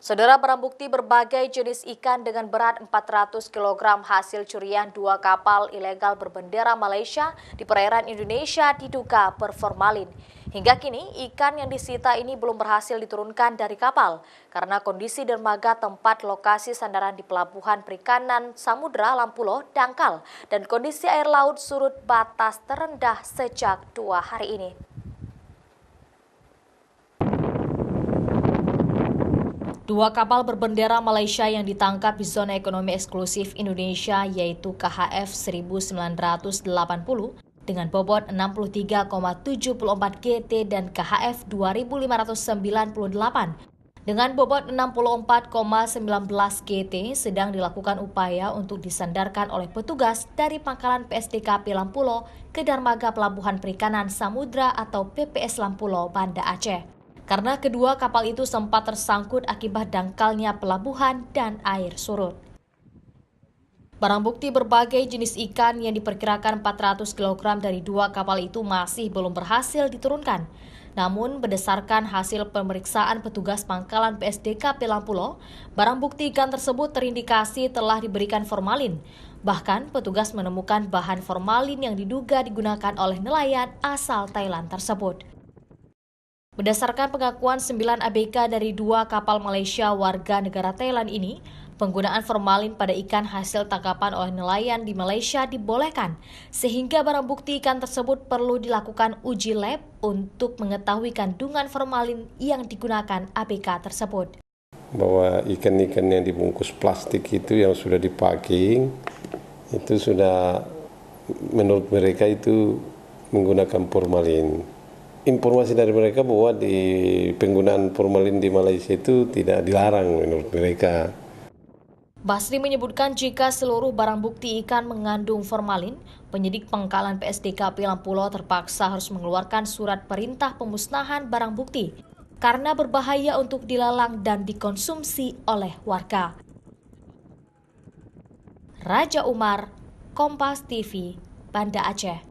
Saudara, barang bukti berbagai jenis ikan dengan berat 400 kg hasil curian 2 kapal ilegal berbendera Malaysia di perairan Indonesia diduga berformalin. Hingga kini, ikan yang disita ini belum berhasil diturunkan dari kapal karena kondisi dermaga tempat lokasi sandaran di Pelabuhan Perikanan Samudra Lampulo dangkal dan kondisi air laut surut batas terendah sejak 2 hari ini. Dua kapal berbendera Malaysia yang ditangkap di zona ekonomi eksklusif Indonesia yaitu KHF 1980 dengan bobot 63,74 GT dan KHF 2598 dengan bobot 64,19 GT sedang dilakukan upaya untuk disandarkan oleh petugas dari pangkalan PSDKP Lampulo ke dermaga Pelabuhan Perikanan Samudra atau PPS Lampulo, Banda Aceh. Karena kedua kapal itu sempat tersangkut akibat dangkalnya pelabuhan dan air surut. Barang bukti berbagai jenis ikan yang diperkirakan 400 kg dari dua kapal itu masih belum berhasil diturunkan. Namun berdasarkan hasil pemeriksaan petugas pangkalan PSDKP Lampulo, barang bukti ikan tersebut terindikasi telah diberikan formalin. Bahkan petugas menemukan bahan formalin yang diduga digunakan oleh nelayan asal Thailand tersebut. Berdasarkan pengakuan 9 ABK dari dua kapal Malaysia warga negara Thailand ini, penggunaan formalin pada ikan hasil tangkapan oleh nelayan di Malaysia dibolehkan, sehingga barang bukti ikan tersebut perlu dilakukan uji lab untuk mengetahui kandungan formalin yang digunakan ABK tersebut. Bahwa ikan-ikan yang dibungkus plastik itu yang sudah dipacking, itu sudah menurut mereka itu menggunakan formalin. Informasi dari mereka bahwa di penggunaan formalin di Malaysia itu tidak dilarang menurut mereka. Basri menyebutkan jika seluruh barang bukti ikan mengandung formalin, penyidik pangkalan PSDKP Lampulo terpaksa harus mengeluarkan surat perintah pemusnahan barang bukti karena berbahaya untuk dilelang dan dikonsumsi oleh warga. Raja Umar, Kompas TV, Banda Aceh.